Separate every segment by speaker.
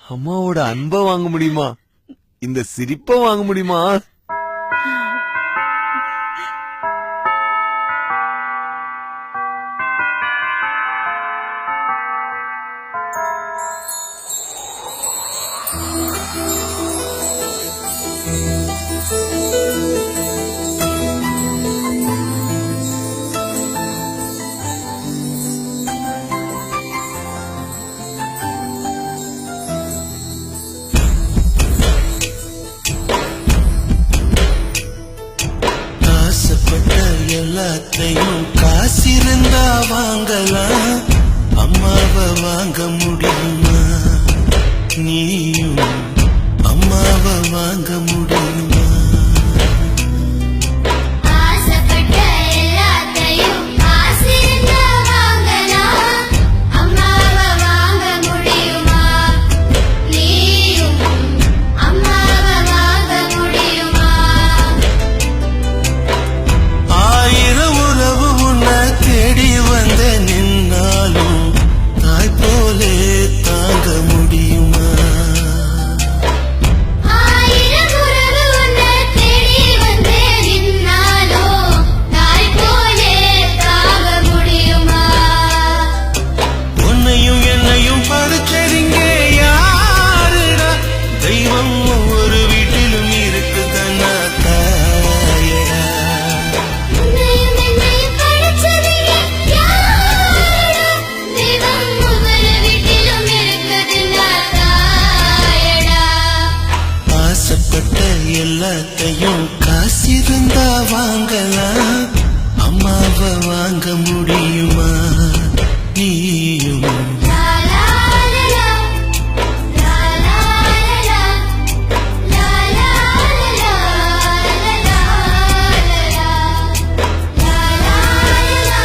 Speaker 1: அம்மாவோட அன்பை வாங்க முடியுமா? இந்த சிரிப்பை வாங்க முடியுமா?
Speaker 2: ஆசைப்பட்ட எல்லாத்தையும் காசிருந்தா வாங்கலாம், அம்மாவை வாங்க முடியுமா? நீயும் அம்மாவை வாங்க முடியுமா?
Speaker 3: ஆசைப்பட்ட எல்லாத்தையும் காசிருந்தா வாங்கலாம், அம்மாவை வாங்க முடியுமா? நீயும் அம்மாவை வாங்க முடியுமா?
Speaker 2: ஆயிரம் உறவு உன்னை தேடி வந்த நின்னாலும் தாய் போலே தாங்க முடியுமா?
Speaker 3: ஆயிரம் உறவு உன்னை தேடி வந்து நின்னாலோ தாய் போலே தாங்க முடியுமா?
Speaker 2: உன்னையும் என்னையும் படைச்சதிங்க யாருடா? தெய்வம் ஒவ்வொரு வீட்டிலும் இருக்குதன்னா தாயடா.
Speaker 3: உன்னையும் என்னையும் படைச்சவங்க யாரடா? தெய்வம் ஒவ்வொரு வீட்டிலும் இருக்குதுன்னா தாயடா.
Speaker 2: ஆசைப்பட்ட எல்லாத்தையும் காசிருந்தா வாங்கலாம், அம்மாவை வாங்க முடியுமா? நீயும்
Speaker 3: லா லா லா லா, லா லா லா லா, லா லா லா லா, லா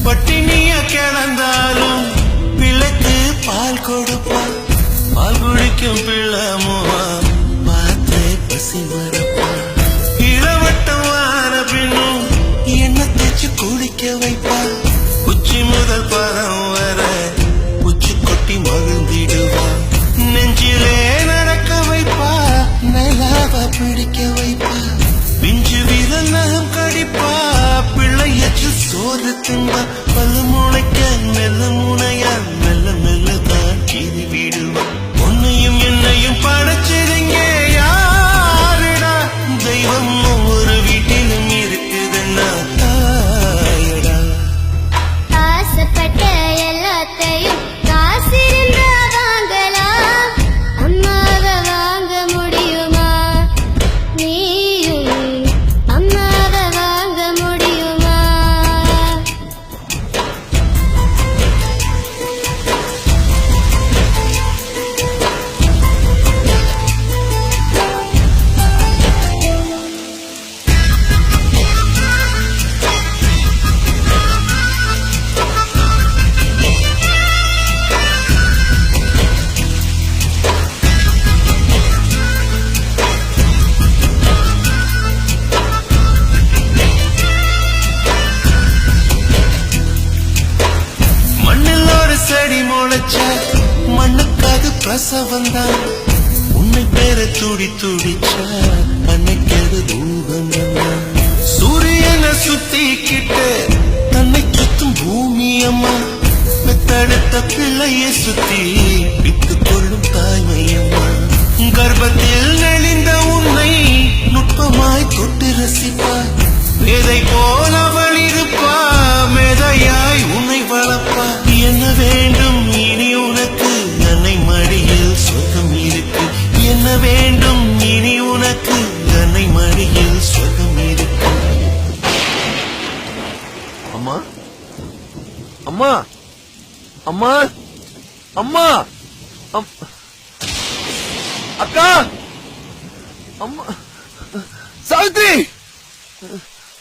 Speaker 2: பட்டினிய கிடந்தாலும் பிள்ளைக்கு பால் கொடுப்பா, பால் குடிக்கும் பிள்ளமுவா பார்த்தே பசி மறப்பா. இளவட்டம் வார பின்னும் எண்ணெய் தேய்ச்சி குளிக்க வைப்பா, உச்சி முதல் பதம் வர உச்சி கொட்டி மகிழ்ந்திடுவா. நெஞ்சிலே நடக்க வைப்பா, நிலாவ பிடிக்க வைப்பா, பிஞ்சு விரல் நகம் கடிப்பா, பிள்ளையற்று சோறு தின்பா. பல்லு முளைக்க மெல்ல முனையா மெல்ல மெல்ல தான் கீறி விடுவா. உன்னையும் என்னையும் படைச்சதுங்க யாருடா? தெய்வம் ஒவ்வொரு வீட்டிலும் இருக்குதுன்னா தாயடா.
Speaker 3: ஆசைப்பட்ட எல்லாத்தையும் காசிருந்தா வாங்கலாம், அம்மாவை வாங்க முடியுமா? நீயும் அம்மாவை வாங்க முடியுமா?
Speaker 2: மண்ணில் ஒரு செடி முளைச்ச மண்ணுக்காது பிரசவந்தான், உன்னை பேர துடி துடிச்ச அன்னைக்கது தூகம் தான். சூரியனை சுத்திக்கிட்டு தன்னை சுத்தும் பூமி அம்மா, பெத்தெடுத்த பிள்ளையை சுத்தி விட்டு கொள்ளும் தாய்மை அம்மா. கர்ப்பத்தில் நெளிந்த உன்னை நுட்பமாய் தொட்டு ரசிப்பாய், மேதை போல அவள் இருப்பா, மேதையாய் உன்னை வளர்ப்பா. என்ன வேண்டும் இனி உனக்கு? அன்னை மடியில் சொர்க்கம் இருக்கு. என்ன வேண்டும் இனி உனக்கு? அன்னை மடியில் சொர்க்கம் இருக்கு.
Speaker 1: அம்மா அம்மா அம்மா அம்மா அக்கா அம்மா சாவித்ரி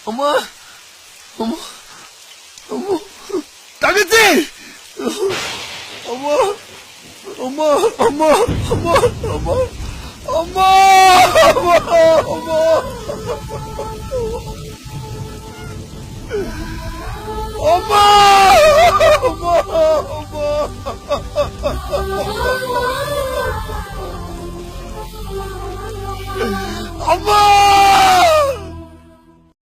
Speaker 1: அம்மா அம்மா அம்மா தங்கச்சி அம்மா அம்மா அம்மா அம்மா அம்மா அம்மா அம்மா அம்மா அம்மா அம்மா